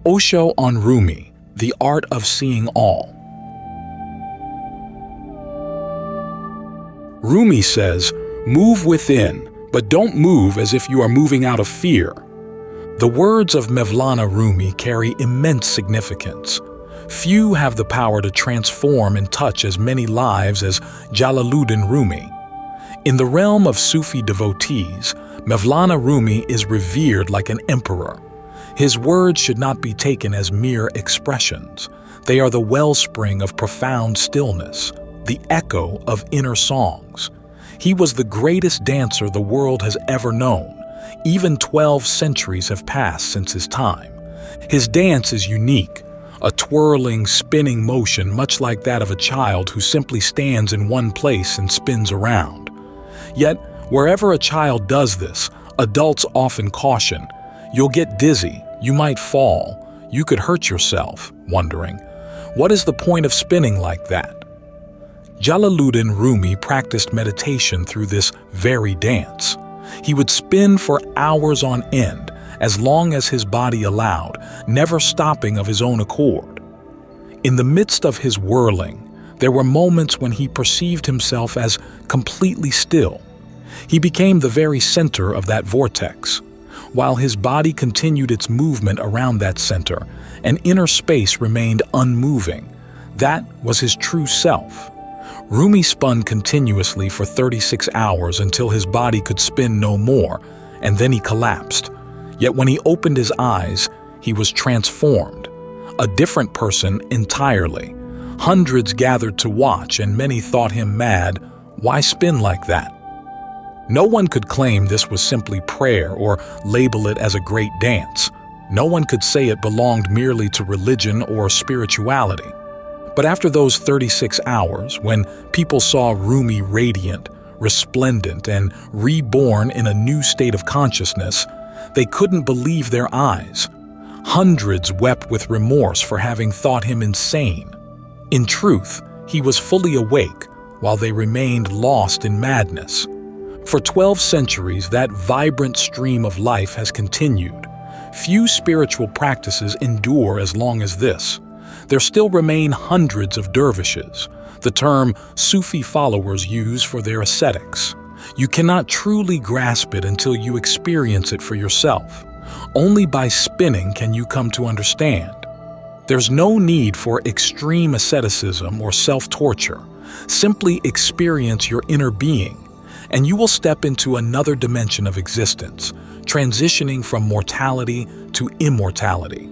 OSHO on Rumi, the art of seeing all. Rumi says, "Move within, but don't move as if you are moving out of fear." The words of Mevlana Rumi carry immense significance. Few have the power to transform and touch as many lives as Jalaluddin Rumi. In the realm of Sufi devotees, Mevlana Rumi is revered like an emperor. His words should not be taken as mere expressions. They are the wellspring of profound stillness, the echo of inner songs. He was the greatest dancer the world has ever known. Even 12 centuries have passed since his time. His dance is unique, a twirling, spinning motion much like that of a child who simply stands in one place and spins around. Yet, wherever a child does this, adults often caution, "You'll get dizzy, you might fall, you could hurt yourself," wondering, what is the point of spinning like that? Jalaluddin Rumi practiced meditation through this very dance. He would spin for hours on end, as long as his body allowed, never stopping of his own accord. In the midst of his whirling, there were moments when he perceived himself as completely still. He became the very center of that vortex. While his body continued its movement around that center, an inner space remained unmoving. That was his true self. Rumi spun continuously for 36 hours until his body could spin no more, and then he collapsed. Yet when he opened his eyes, he was transformed. A different person entirely. Hundreds gathered to watch, and many thought him mad. Why spin like that? No one could claim this was simply prayer or label it as a great dance. No one could say it belonged merely to religion or spirituality. But after those 36 hours, when people saw Rumi radiant, resplendent, and reborn in a new state of consciousness, they couldn't believe their eyes. Hundreds wept with remorse for having thought him insane. In truth, he was fully awake, while they remained lost in madness. For 12 centuries, that vibrant stream of life has continued. Few spiritual practices endure as long as this. There still remain hundreds of dervishes, the term Sufi followers use for their ascetics. You cannot truly grasp it until you experience it for yourself. Only by spinning can you come to understand. There's no need for extreme asceticism or self-torture. Simply experience your inner being, and you will step into another dimension of existence, transitioning from mortality to immortality.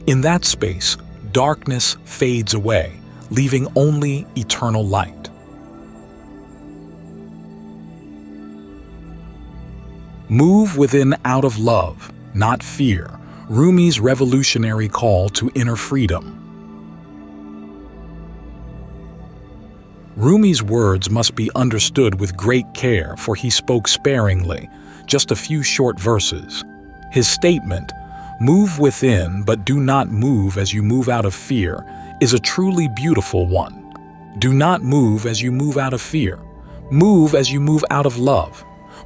In that space, darkness fades away, leaving only eternal light. Move within out of love, not fear. Rumi's revolutionary call to inner freedom. Rumi's words must be understood with great care, for he spoke sparingly, just a few short verses. His statement, "Move within, but do not move as you move out of fear," is a truly beautiful one. Do not move as you move out of fear. Move as you move out of love.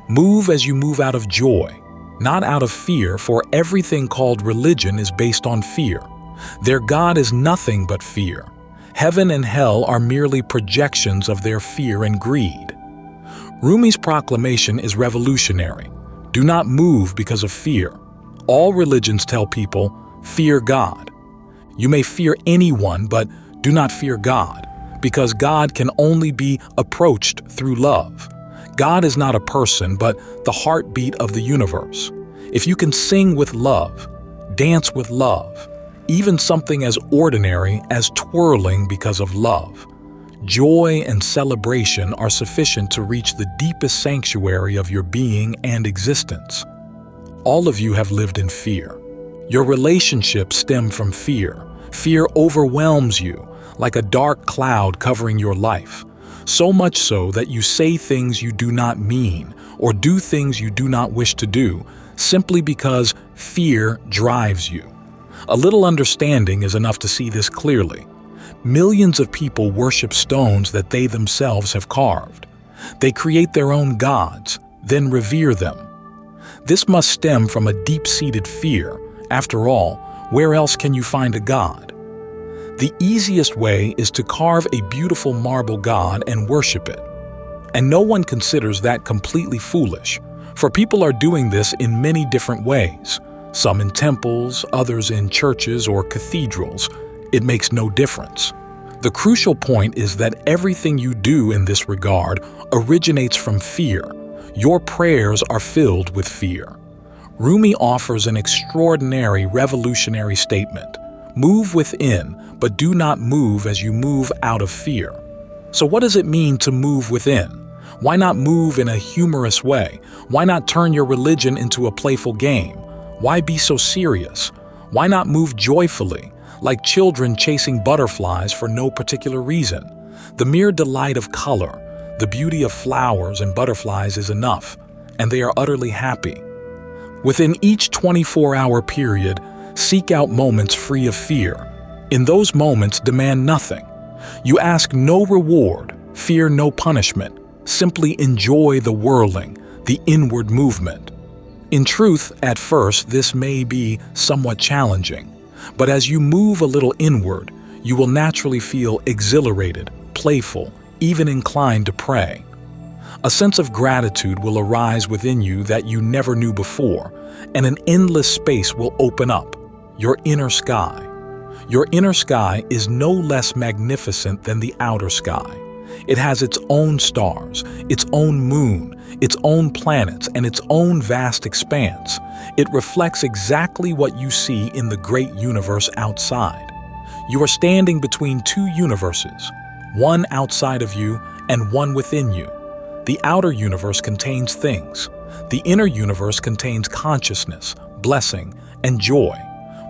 Move as you move out of joy, not out of fear, for everything called religion is based on fear. Their God is nothing but fear. Heaven and hell are merely projections of their fear and greed. Rumi's proclamation is revolutionary. Do not move because of fear. All religions tell people, fear God. You may fear anyone, but do not fear God, because God can only be approached through love. God is not a person, but the heartbeat of the universe. If you can sing with love, dance with love, even something as ordinary as twirling because of love, joy and celebration are sufficient to reach the deepest sanctuary of your being and existence. All of you have lived in fear. Your relationships stem from fear. Fear overwhelms you, like a dark cloud covering your life. So much so that you say things you do not mean, or do things you do not wish to do, simply because fear drives you. A little understanding is enough to see this clearly. Millions of people worship stones that they themselves have carved. They create their own gods, then revere them. This must stem from a deep-seated fear. After all, Where else can you find a god? The easiest way is to carve a beautiful marble god and worship it. And no one considers that completely foolish, for people are doing this in many different ways, some in temples, others in churches or cathedrals. It makes no difference. The crucial point is that everything you do in this regard originates from fear. Your prayers are filled with fear. Rumi offers an extraordinary revolutionary statement. Move within, but do not move as you move out of fear. So what does it mean to move within? Why not move in a humorous way? Why not turn your religion into a playful game? Why be so serious? Why not move joyfully, like children chasing butterflies for no particular reason? The mere delight of color, the beauty of flowers and butterflies is enough, and they are utterly happy. Within each 24-hour period, seek out moments free of fear. In those moments, demand nothing. You ask no reward, fear no punishment. Simply enjoy the whirling, the inward movement. In truth, at first, this may be somewhat challenging, but as you move a little inward, you will naturally feel exhilarated, playful, even inclined to pray. A sense of gratitude will arise within you that you never knew before, and an endless space will open up, your inner sky. Your inner sky is no less magnificent than the outer sky. It has its own stars, its own moon, its own planets, and its own vast expanse. It reflects exactly what you see in the great universe outside. You are standing between two universes, one outside of you and one within you. The outer universe contains things. The inner universe contains consciousness, blessing, and joy.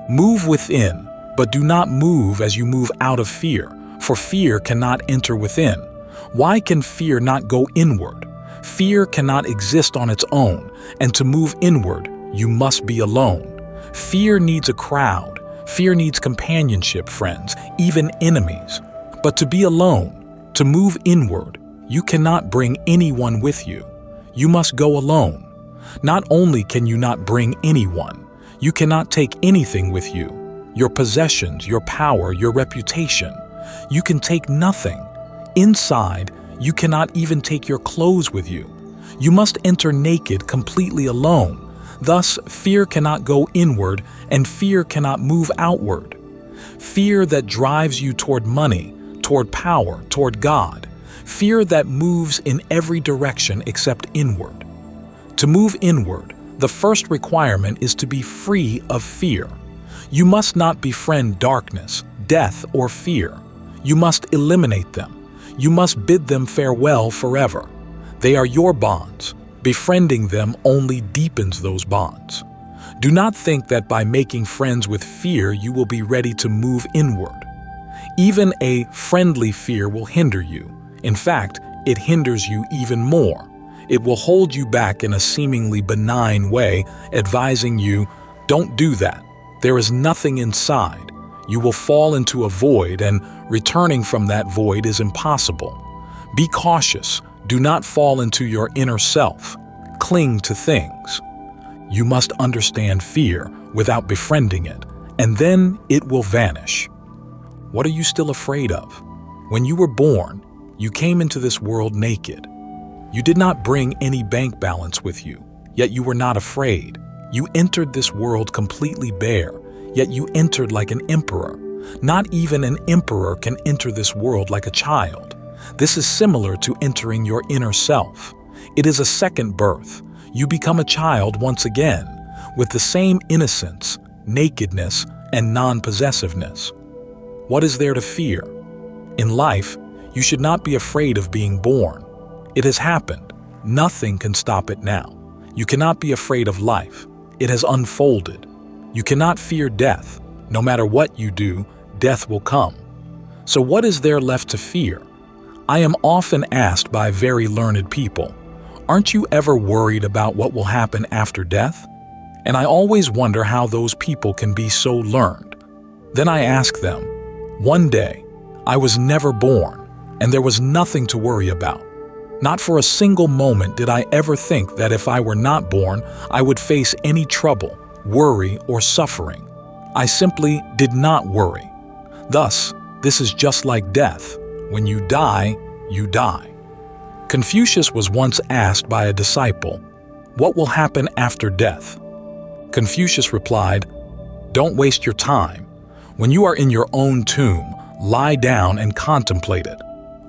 Move within, but do not move as you move out of fear, for fear cannot enter within. Why can fear not go inward? Fear cannot exist on its own, and to move inward, you must be alone. Fear needs a crowd. Fear needs companionship, friends, even enemies. But to be alone, to move inward, you cannot bring anyone with you. You must go alone. Not only can you not bring anyone, you cannot take anything with you. Your possessions, your power, your reputation. You can take nothing. Inside, you cannot even take your clothes with you. You must enter naked, completely alone. Thus, fear cannot go inward, and fear cannot move outward. Fear that drives you toward money, toward power, toward God. Fear that moves in every direction except inward. To move inward, the first requirement is to be free of fear. You must not befriend darkness, death, or fear. You must eliminate them. You must bid them farewell forever. They are your bonds. Befriending them only deepens those bonds. Do not think that by making friends with fear you will be ready to move inward. Even a friendly fear will hinder you. In fact, it hinders you even more. It will hold you back in a seemingly benign way, advising you, don't do that. There is nothing inside. You will fall into a void, and returning from that void is impossible. Be cautious. Do not fall into your inner self. Cling to things. You must understand fear without befriending it, and then it will vanish. What are you still afraid of? When you were born, you came into this world naked. You did not bring any bank balance with you, yet you were not afraid. You entered this world completely bare, yet you entered like an emperor. Not even an emperor can enter this world like a child. This is similar to entering your inner self. It is a second birth. You become a child once again, with the same innocence, nakedness, and non-possessiveness. What is there to fear? In life, you should not be afraid of being born. It has happened. Nothing can stop it now. You cannot be afraid of life. It has unfolded. You cannot fear death. No matter what you do, death will come. So what is there left to fear? I am often asked by very learned people, aren't you ever worried about what will happen after death? And I always wonder how those people can be so learned. Then I ask them, one day, I was never born, and there was nothing to worry about. Not for a single moment did I ever think that if I were not born, I would face any trouble, worry, or suffering. I simply did not worry. Thus, this is just like death. When you die, you die. Confucius was once asked by a disciple, "What will happen after death?" Confucius replied, "Don't waste your time. When you are in your own tomb, lie down and contemplate it.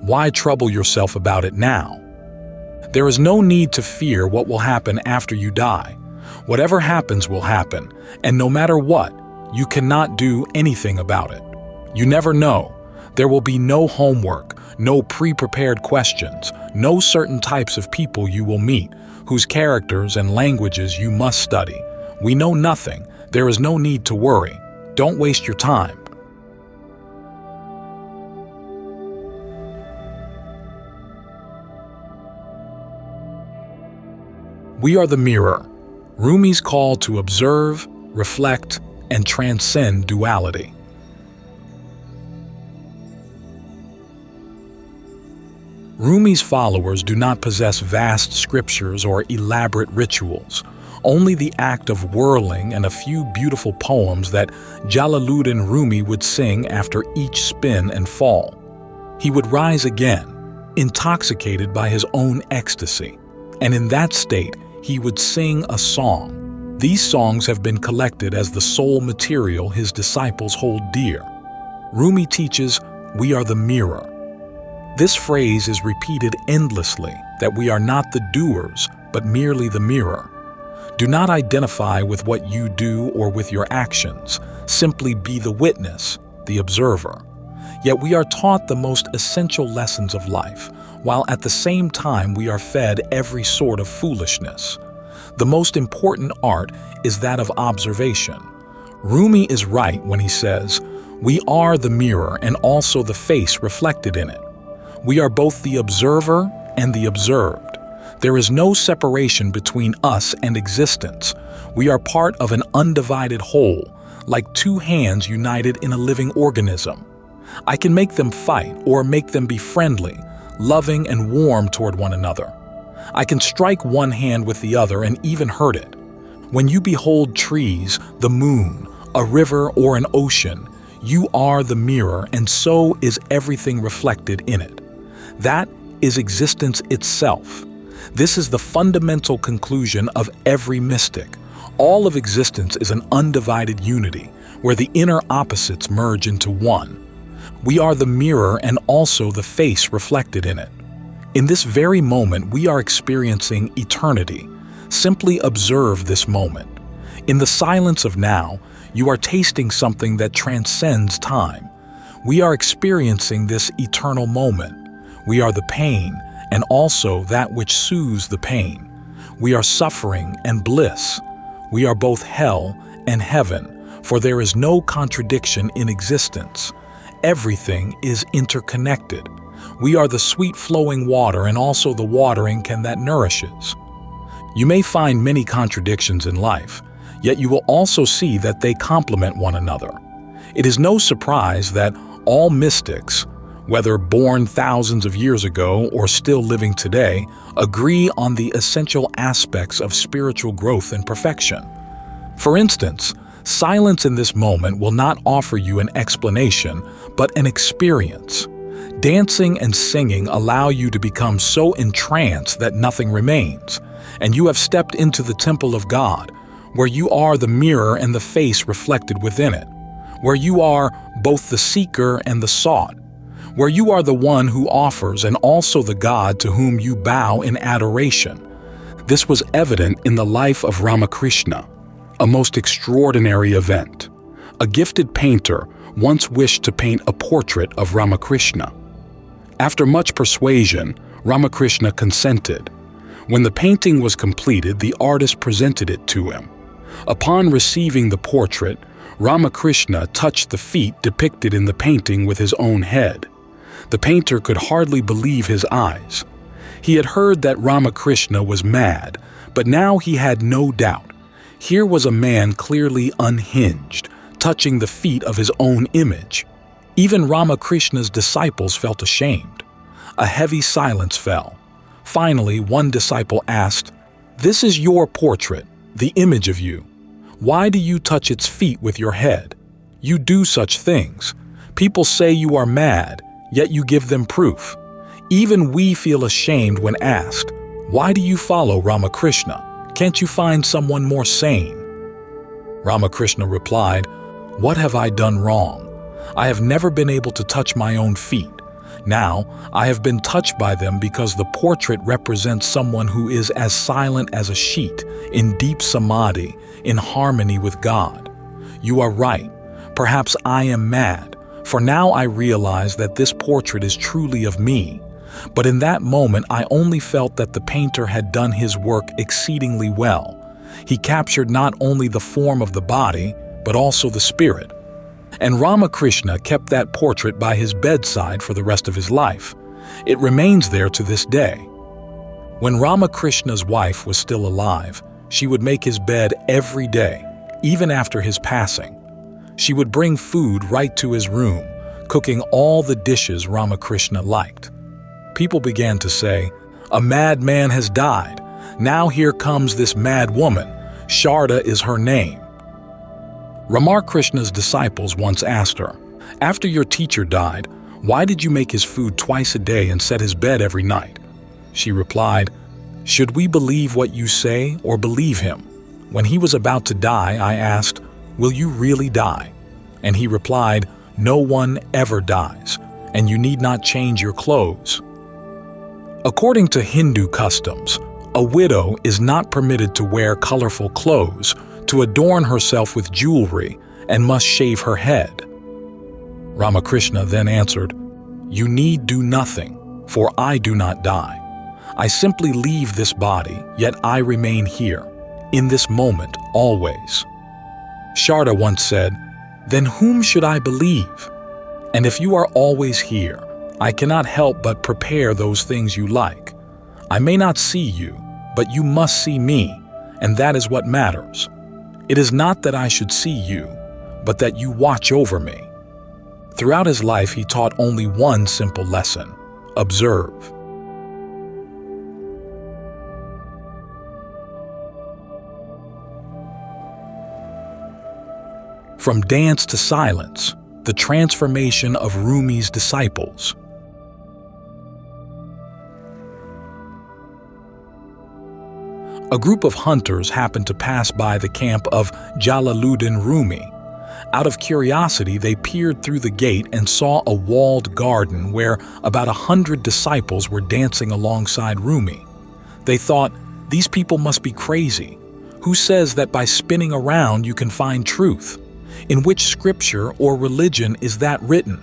Why trouble yourself about it now? There is no need to fear what will happen after you die. Whatever happens will happen, and no matter what, you cannot do anything about it. You never know. There will be no homework, no pre-prepared questions, no certain types of people you will meet, whose characters and languages you must study. We know nothing. There is no need to worry. Don't waste your time." We are the mirror. Rumi's call to observe, reflect, and transcend duality. Rumi's followers do not possess vast scriptures or elaborate rituals, only the act of whirling and a few beautiful poems that Jalaluddin Rumi would sing after each spin and fall. He would rise again, intoxicated by his own ecstasy, and in that state he would sing a song. These songs have been collected as the soul material his disciples hold dear. Rumi teaches, "We are the mirror." This phrase is repeated endlessly, that we are not the doers, but merely the mirror. Do not identify with what you do or with your actions. Simply be the witness, the observer. Yet we are taught the most essential lessons of life, while at the same time we are fed every sort of foolishness. The most important art is that of observation. Rumi is right when he says, "We are the mirror and also the face reflected in it." We are both the observer and the observed. There is no separation between us and existence. We are part of an undivided whole, like two hands united in a living organism. I can make them fight or make them be friendly, loving and warm toward one another. I can strike one hand with the other and even hurt it. When you behold trees, the moon, a river, or an ocean, you are the mirror, and so is everything reflected in it. That is existence itself. This is the fundamental conclusion of every mystic. All of existence is an undivided unity, where the inner opposites merge into one. We are the mirror and also the face reflected in it. In this very moment, we are experiencing eternity. Simply observe this moment. In the silence of now, you are tasting something that transcends time. We are experiencing this eternal moment. We are the pain and also that which soothes the pain. We are suffering and bliss. We are both hell and heaven, for there is no contradiction in existence. Everything is interconnected. We are the sweet flowing water and also the watering can that nourishes. You may find many contradictions in life, yet you will also see that they complement one another. It is no surprise that all mystics, whether born thousands of years ago or still living today, agree on the essential aspects of spiritual growth and perfection. For instance, silence in this moment will not offer you an explanation, but an experience. Dancing and singing allow you to become so entranced that nothing remains, and you have stepped into the temple of God, where you are the mirror and the face reflected within it, where you are both the seeker and the sought, where you are the one who offers and also the God to whom you bow in adoration. This was evident in the life of Ramakrishna, a most extraordinary event. A gifted painter once wished to paint a portrait of Ramakrishna. After much persuasion, Ramakrishna consented. When the painting was completed, the artist presented it to him. Upon receiving the portrait, Ramakrishna touched the feet depicted in the painting with his own head. The painter could hardly believe his eyes. He had heard that Ramakrishna was mad, but now he had no doubt. Here was a man clearly unhinged, touching the feet of his own image. Even Ramakrishna's disciples felt ashamed. A heavy silence fell. Finally, one disciple asked, "This is your portrait, the image of you. Why do you touch its feet with your head?" You do such things. People say you are mad, yet you give them proof. Even we feel ashamed when asked, why do you follow Ramakrishna? Can't you find someone more sane? Ramakrishna replied, what have I done wrong? I have never been able to touch my own feet. Now, I have been touched by them because the portrait represents someone who is as silent as a sheet, in deep samadhi, in harmony with God. You are right. Perhaps I am mad, for now I realize that this portrait is truly of me. But in that moment, I only felt that the painter had done his work exceedingly well. He captured not only the form of the body, but also the spirit. And Ramakrishna kept that portrait by his bedside for the rest of his life. It remains there to this day. When Ramakrishna's wife was still alive, she would make his bed every day, even after his passing. She would bring food right to his room, cooking all the dishes Ramakrishna liked. People began to say, a mad man has died. Now here comes this mad woman. Sharda is her name. Ramakrishna's disciples once asked her, after your teacher died, why did you make his food twice a day and set his bed every night? She replied, should we believe what you say or believe him? When he was about to die, I asked, will you really die? And he replied, no one ever dies, and you need not change your clothes. According to Hindu customs, a widow is not permitted to wear colorful clothes, to adorn herself with jewelry, and must shave her head. Ramakrishna then answered, you need do nothing, for I do not die. I simply leave this body, yet I remain here, in this moment always. Sharda once said, then whom should I believe? And if you are always here, I cannot help but prepare those things you like. I may not see you, but you must see me, and that is what matters. It is not that I should see you, but that you watch over me. Throughout his life, he taught only one simple lesson: observe. From dance to silence, the transformation of Rumi's disciples. A group of hunters happened to pass by the camp of Jalaluddin Rumi. Out of curiosity, they peered through the gate and saw a walled garden where about 100 disciples were dancing alongside Rumi. They thought, these people must be crazy. Who says that by spinning around you can find truth? In which scripture or religion is that written?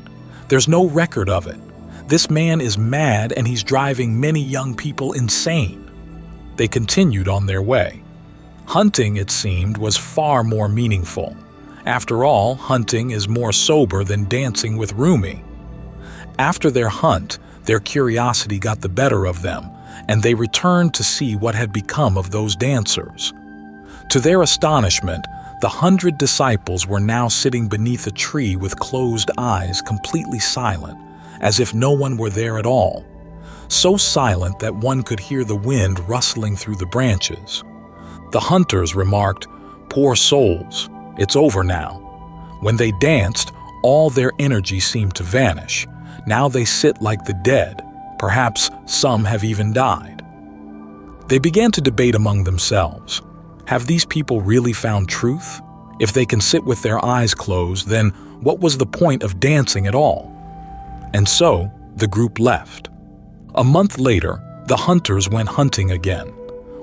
There's no record of it. This man is mad and he's driving many young people insane. They continued on their way. Hunting, it seemed, was far more meaningful. After all, hunting is more sober than dancing with Rumi. After their hunt, their curiosity got the better of them, and they returned to see what had become of those dancers. To their astonishment, the 100 disciples were now sitting beneath a tree with closed eyes, completely silent, as if no one were there at all. So silent that one could hear the wind rustling through the branches. The hunters remarked, poor souls, it's over now. When they danced, all their energy seemed to vanish. Now they sit like the dead. Perhaps some have even died. They began to debate among themselves. Have these people really found truth? If they can sit with their eyes closed, then what was the point of dancing at all? And so, the group left. A month later, the hunters went hunting again.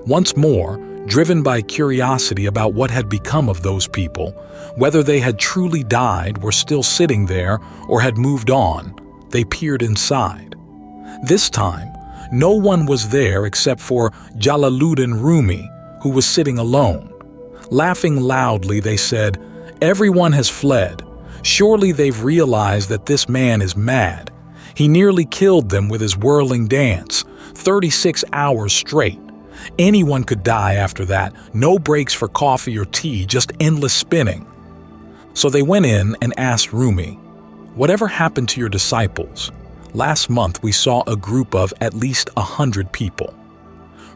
Once more, driven by curiosity about what had become of those people, whether they had truly died, were still sitting there, or had moved on, they peered inside. This time, no one was there except for Jalaluddin Rumi, who was sitting alone. Laughing loudly, they said, everyone has fled. Surely they've realized that this man is mad. He nearly killed them with his whirling dance, 36 hours straight. Anyone could die after that, no breaks for coffee or tea, just endless spinning. So they went in and asked Rumi, whatever happened to your disciples? Last month we saw a group of at least 100 people.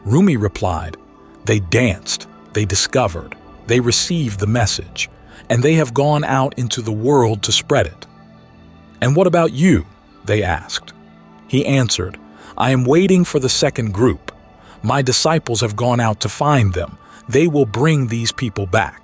Rumi replied, they danced, they discovered, they received the message. and they have gone out into the world to spread it. And what about you? They asked. He answered, I am waiting for the second group. My disciples have gone out to find them. They will bring these people back.